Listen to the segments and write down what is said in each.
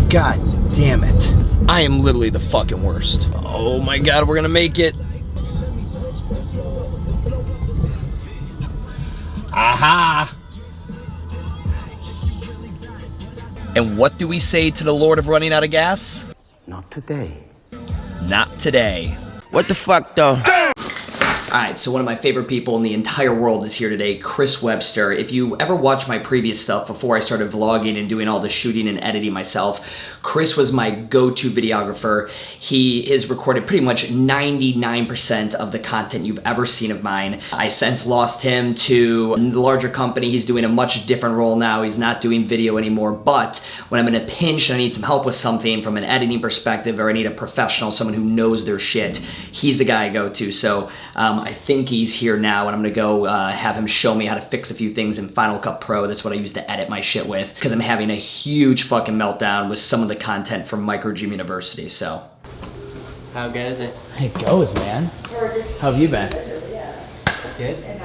God damn it. I am literally the fucking worst. Oh my God, we're gonna make it. Aha! And what do we say to the Lord of running out of gas? Not today. Not today. What the fuck, though? Alright, so one of my favorite people in the entire world is here today, Chris Webster. If you ever watched my previous stuff before I started vlogging and doing all the shooting and editing myself, Chris was my go-to videographer. He has recorded pretty much 99% of the content you've ever seen of mine. I since lost him to the larger company. He's doing a much different role now. He's not doing video anymore, but when I'm in a pinch and I need some help with something from an editing perspective, or I need a professional, someone who knows their shit, he's the guy I go to. So I think he's here now, and I'm gonna go have him show me how to fix a few things in Final Cut Pro. That's what I use to edit my shit with, because I'm having a huge fucking meltdown with some of the content from Microgym University, so. How good is it? It goes, man. How have you been? Good.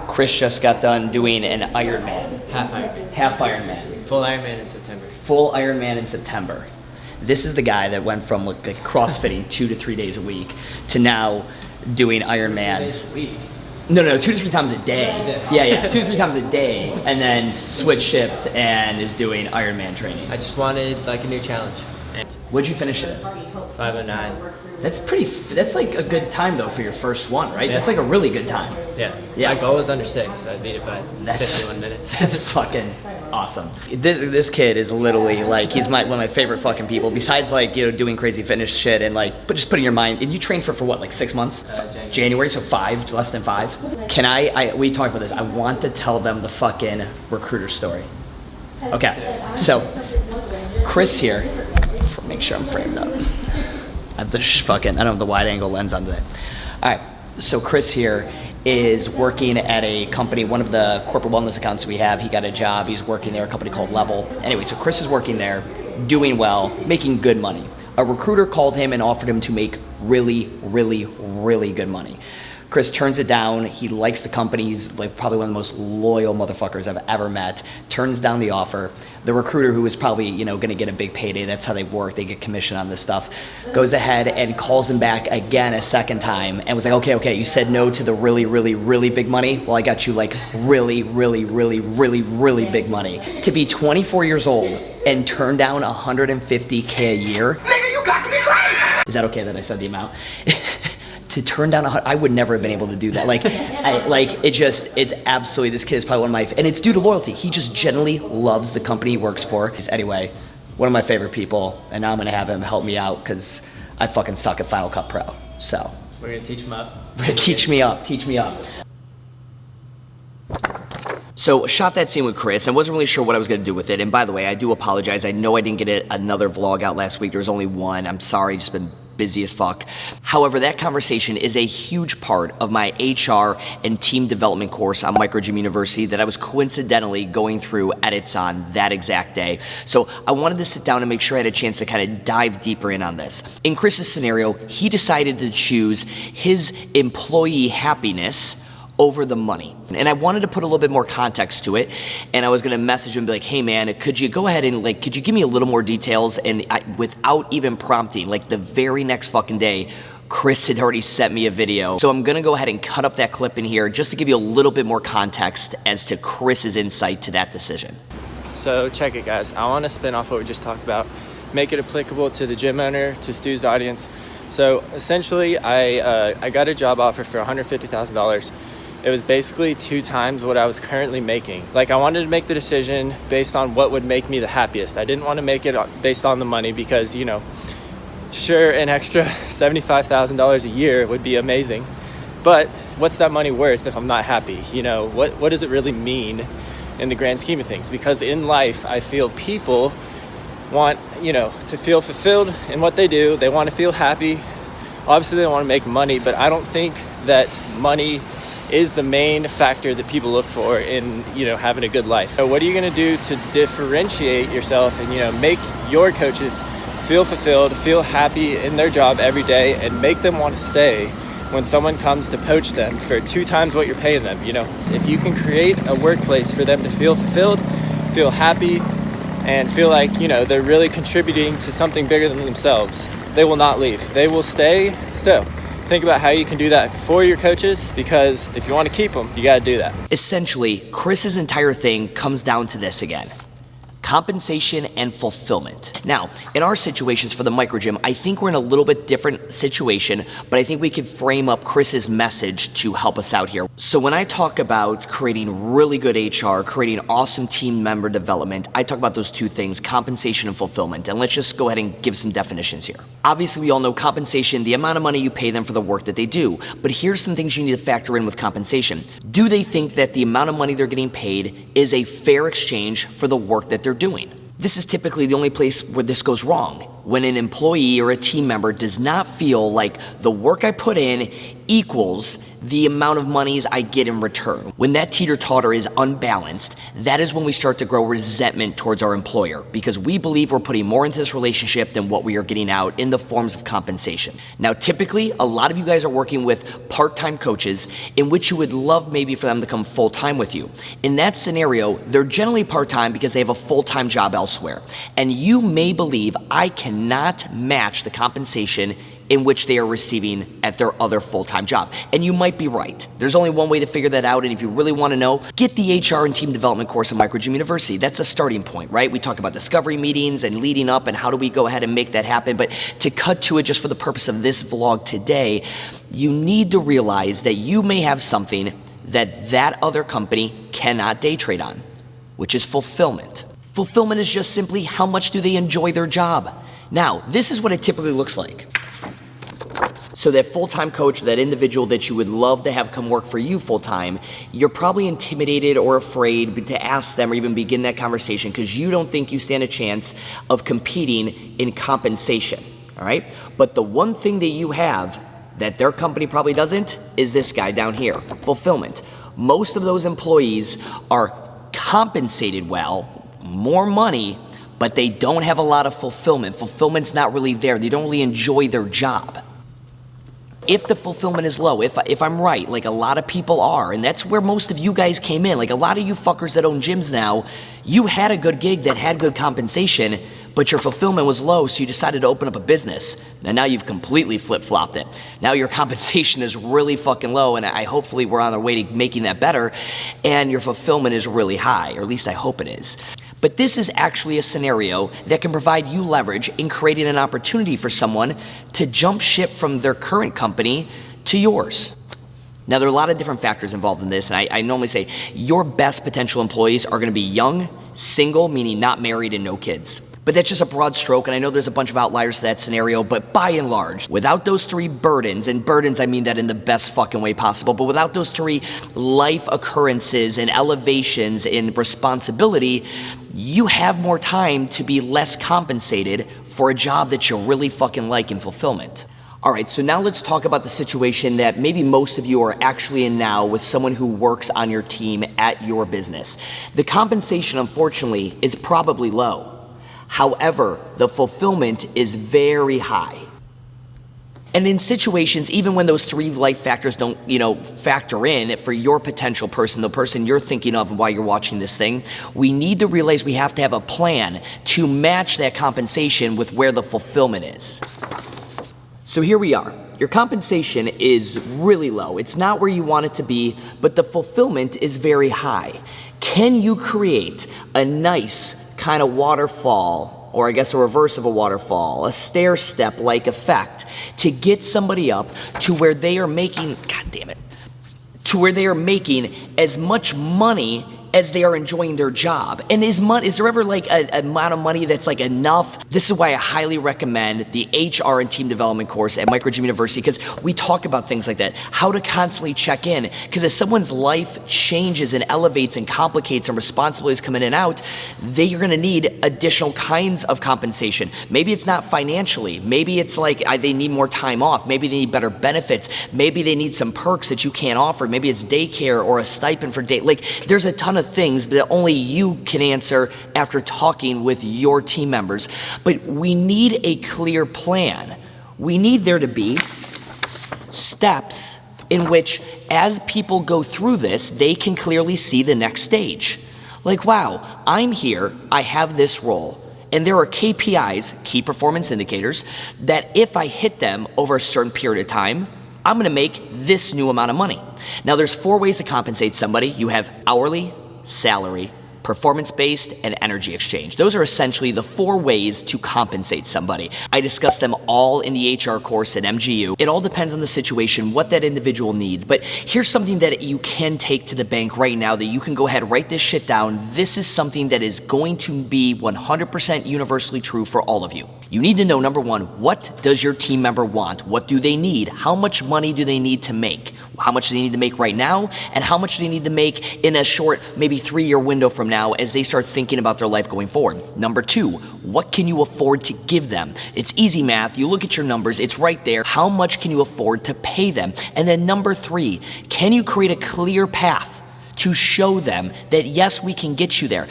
Chris just got done doing an Ironman. Half Ironman. Half Ironman. Full Ironman in September. Full Ironman in September. This is the guy that went from like CrossFitting 2 to 3 days a week to now doing Ironmans. No, 2 to 3 times a day. Yeah, 2 to 3 times a day, and then switch shift and is doing Ironman training. I just wanted like a new challenge. What'd you finish it? 5:09. That's like a good time though for your first one, right? Yeah. That's like a really good time. Yeah. Yeah. My goal was under 6. I beat it by 51 minutes. That's fucking awesome. This kid is literally like, he's one of my favorite fucking people. Besides like, you know, doing crazy fitness shit and like, but just putting your mind, and you trained for what, like 6 months? January, so 5, less than 5. Can we talked about this. I want to tell them the fucking recruiter story. Okay, so Chris here, make sure I'm framed up. I have the I don't have the wide angle lens on today. All right, so Chris here is working at a company, one of the corporate wellness accounts we have. He got a job, he's working there, a company called Level. Anyway, so Chris is working there, doing well, making good money. A recruiter called him and offered him to make really, really, really good money. Chris turns it down. He likes the company. He's like probably one of the most loyal motherfuckers I've ever met. Turns down the offer. The recruiter, who was probably, you know, gonna get a big payday, that's how they work, they get commission on this stuff, goes ahead and calls him back again a second time and was like, okay, you said no to the really, really, really big money. Well, I got you like really, really, really, really, really big money. To be 24 years old and turn down $150K a year. Nigga, you got to be crazy! Is that okay that I said the amount? To turn down I would never have been able to do that. Like, it's absolutely, this kid is probably one of my, and it's due to loyalty. He just genuinely loves the company he works for. Anyway, one of my favorite people, and now I'm gonna have him help me out because I fucking suck at Final Cut Pro. So. We're gonna teach him up. Teach me up. So shot that scene with Chris. I wasn't really sure what I was gonna do with it. And by the way, I do apologize. I know I didn't get another vlog out last week. There was only one. I'm sorry, just been busy as fuck. However, that conversation is a huge part of my HR and team development course on Microgym University that I was coincidentally going through edits on that exact day. So I wanted to sit down and make sure I had a chance to kind of dive deeper in on this. In Chris's scenario, he decided to choose his employee happiness over the money. And I wanted to put a little bit more context to it, and I was gonna message him and be like, hey man, could you go ahead and like, could you give me a little more details? And without even prompting, like the very next fucking day, Chris had already sent me a video. So I'm gonna go ahead and cut up that clip in here just to give you a little bit more context as to Chris's insight to that decision. So check it, guys. I wanna spin off what we just talked about, make it applicable to the gym owner, to Stu's audience. So essentially, I got a job offer for $150,000. It was basically 2 times what I was currently making. Like, I wanted to make the decision based on what would make me the happiest. I didn't want to make it based on the money because, you know, sure, an extra $75,000 a year would be amazing, but what's that money worth if I'm not happy? You know, what does it really mean in the grand scheme of things? Because in life, I feel people want, you know, to feel fulfilled in what they do. They want to feel happy. Obviously, they want to make money, but I don't think that money is the main factor that people look for in, you know, having a good life. So what are you going to do to differentiate yourself and, you know, make your coaches feel fulfilled, feel happy in their job every day, and make them want to stay when someone comes to poach them for 2 times what you're paying them? You know, if you can create a workplace for them to feel fulfilled, feel happy, and feel like, you know, they're really contributing to something bigger than themselves, they will not leave. They will stay. So think about how you can do that for your coaches, because if you want to keep them, you got to do that. Essentially, Chris's entire thing comes down to this again: compensation and fulfillment. Now, in our situations for the microgym, I think we're in a little bit different situation, but I think we could frame up Chris's message to help us out here. So when I talk about creating really good HR, creating awesome team member development, I talk about those two things, compensation and fulfillment. And let's just go ahead and give some definitions here. Obviously, we all know compensation, the amount of money you pay them for the work that they do. But here's some things you need to factor in with compensation. Do they think that the amount of money they're getting paid is a fair exchange for the work that they're doing? This is typically the only place where this goes wrong. When an employee or a team member does not feel like the work I put in equals the amount of monies I get in return. When that teeter-totter is unbalanced, that is when we start to grow resentment towards our employer, because we believe we're putting more into this relationship than what we are getting out in the forms of compensation. Now, typically, a lot of you guys are working with part-time coaches in which you would love maybe for them to come full-time with you. In that scenario, they're generally part-time because they have a full-time job elsewhere. And you may believe I cannot match the compensation in which they are receiving at their other full-time job. And you might be right. There's only one way to figure that out, and if you really want to know, get the HR and team development course at Microgym University. That's a starting point, right? We talk about discovery meetings and leading up and how do we go ahead and make that happen, but to cut to it just for the purpose of this vlog today, you need to realize that you may have something that that other company cannot day trade on, which is fulfillment. Fulfillment is just simply how much do they enjoy their job. Now, this is what it typically looks like. So that full-time coach, that individual that you would love to have come work for you full-time, you're probably intimidated or afraid to ask them or even begin that conversation because you don't think you stand a chance of competing in compensation, all right? But the one thing that you have that their company probably doesn't is this guy down here, fulfillment. Most of those employees are compensated well, more money, but they don't have a lot of fulfillment. Fulfillment's not really there. They don't really enjoy their job. If the fulfillment is low, if I'm right, like a lot of people are, and that's where most of you guys came in, like a lot of you fuckers that own gyms now, you had a good gig that had good compensation, but your fulfillment was low, so you decided to open up a business. And now you've completely flip-flopped it. Now your compensation is really fucking low, and hopefully we're on our way to making that better, and your fulfillment is really high, or at least I hope it is. But this is actually a scenario that can provide you leverage in creating an opportunity for someone to jump ship from their current company to yours. Now, there are a lot of different factors involved in this, and I normally say your best potential employees are gonna be young, single, meaning not married and no kids. But that's just a broad stroke, and I know there's a bunch of outliers to that scenario, but by and large, without those three burdens, and burdens I mean that in the best fucking way possible, but without those three life occurrences and elevations in responsibility, you have more time to be less compensated for a job that you really fucking like in fulfillment. All right, so now let's talk about the situation that maybe most of you are actually in now with someone who works on your team at your business. The compensation, unfortunately, is probably low. However, the fulfillment is very high. And in situations, even when those three life factors don't, factor in for your potential person, the person you're thinking of while you're watching this thing, we need to realize we have to have a plan to match that compensation with where the fulfillment is. So here we are. Your compensation is really low. It's not where you want it to be, but the fulfillment is very high. Can you create a nice kind of waterfall, or I guess a reverse of a waterfall, a stair step like effect to get somebody up to where they are making, to where they are making as much money as they are enjoying their job? And is there ever like an amount of money that's like enough? This is why I highly recommend the HR and team development course at Microgym University, because we talk about things like that, how to constantly check in, because as someone's life changes and elevates and complicates and responsibilities come in and out, they are gonna need additional kinds of compensation. Maybe it's not financially, maybe it's like they need more time off, maybe they need better benefits, maybe they need some perks that you can't offer, maybe it's daycare or a stipend for day, like there's a ton of things that only you can answer after talking with your team members. But we need a clear plan. We need there to be steps in which, as people go through this, they can clearly see the next stage. Like, wow, I'm here, I have this role, and there are KPIs, key performance indicators, that if I hit them over a certain period of time, I'm gonna make this new amount of money. Now, there's 4 ways to compensate somebody. You have hourly, salary, performance-based, and energy exchange. Those are essentially the 4 ways to compensate somebody. I discuss them all in the HR course at MGU. It all depends on the situation, what that individual needs. But here's something that you can take to the bank right now that you can go ahead, write this shit down. This is something that is going to be 100% universally true for all of you. You need to know, number 1, what does your team member want? What do they need? How much money do they need to make? How much do they need to make right now? And how much do they need to make in a short, maybe 3-year window from now as they start thinking about their life going forward? Number 2, what can you afford to give them? It's easy math. You look at your numbers, it's right there. How much can you afford to pay them? And then number 3, can you create a clear path to show them that yes, we can get you there?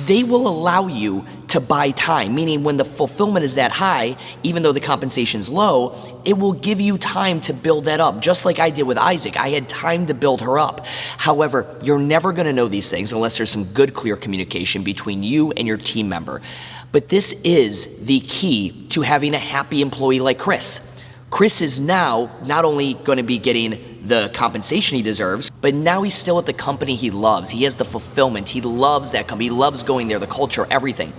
They will allow you to buy time, meaning when the fulfillment is that high, even though the compensation's low, it will give you time to build that up. Just like I did with Isaac, I had time to build her up. However, you're never gonna know these things unless there's some good, clear communication between you and your team member. But this is the key to having a happy employee like Chris. Chris is now not only going to be getting the compensation he deserves, but now he's still at the company he loves. He has the fulfillment. He loves that company. He loves going there, the culture, everything.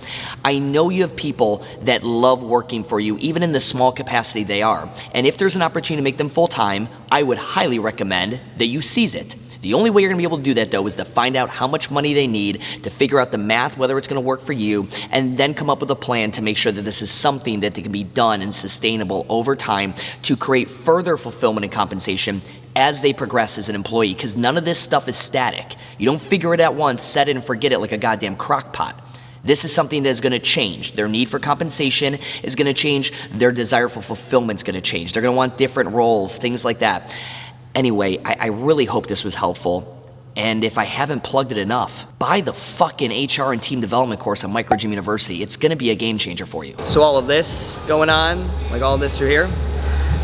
I know you have people that love working for you, even in the small capacity they are. And if there's an opportunity to make them full-time, I would highly recommend that you seize it. The only way you're gonna be able to do that, though, is to find out how much money they need, to figure out the math, whether it's gonna work for you, and then come up with a plan to make sure that this is something that can be done and sustainable over time to create further fulfillment and compensation as they progress as an employee, because none of this stuff is static. You don't figure it out once, set it and forget it like a goddamn crock pot. This is something that is going to change. Their need for compensation is going to change. Their desire for fulfillment is going to change. They're going to want different roles, things like that. Anyway, I really hope this was helpful. And if I haven't plugged it enough, buy the fucking HR and team development course on Microgym University. It's gonna be a game changer for you. So all of this going on, like all this through here,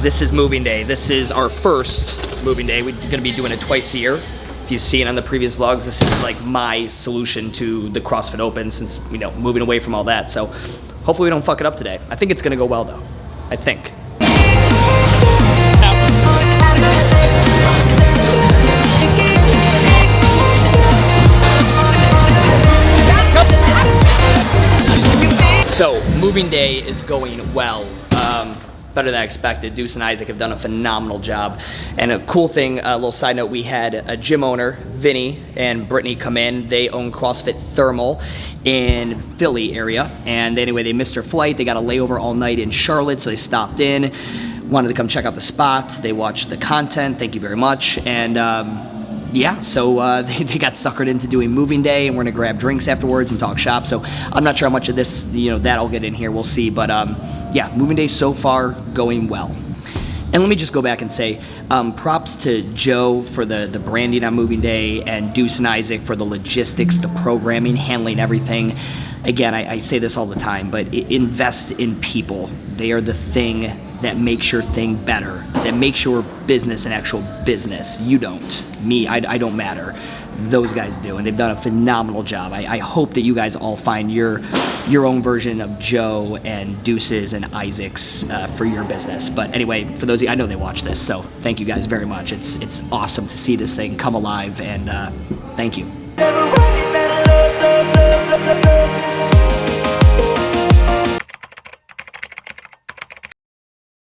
this is moving day. This is our first moving day. We're gonna be doing it twice a year. If you've seen on the previous vlogs, this is like my solution to the CrossFit Open since, you know, moving away from all that. So hopefully we don't fuck it up today. I think it's gonna go well though, I think. So, moving day is going well, better than I expected. Deuce and Isaac have done a phenomenal job. And a cool thing, a little side note, we had a gym owner, Vinny and Brittany, come in. They own CrossFit Thermal in Philly area. And anyway, they missed their flight. They got a layover all night in Charlotte, so they stopped in, wanted to come check out the spot. They watched the content, thank you very much. And yeah, so they got suckered into doing moving day, and we're gonna grab drinks afterwards and talk shop. So I'm not sure how much of this, you know, that I'll get in here, we'll see. But yeah, moving day so far going well. And let me just go back and say, props to Joe for the branding on moving day, and Deuce and Isaac for the logistics, the programming, handling everything. Again, I say this all the time, but invest in people. They are the thing that makes your thing better, that makes your business an actual business. You don't. Me, I don't matter. Those guys do, and they've done a phenomenal job. I hope that you guys all find your own version of Joe and Deuce's and Isaac's for your business. But anyway, for those of you, I know they watch this, so thank you guys very much. It's awesome to see this thing come alive, and thank you.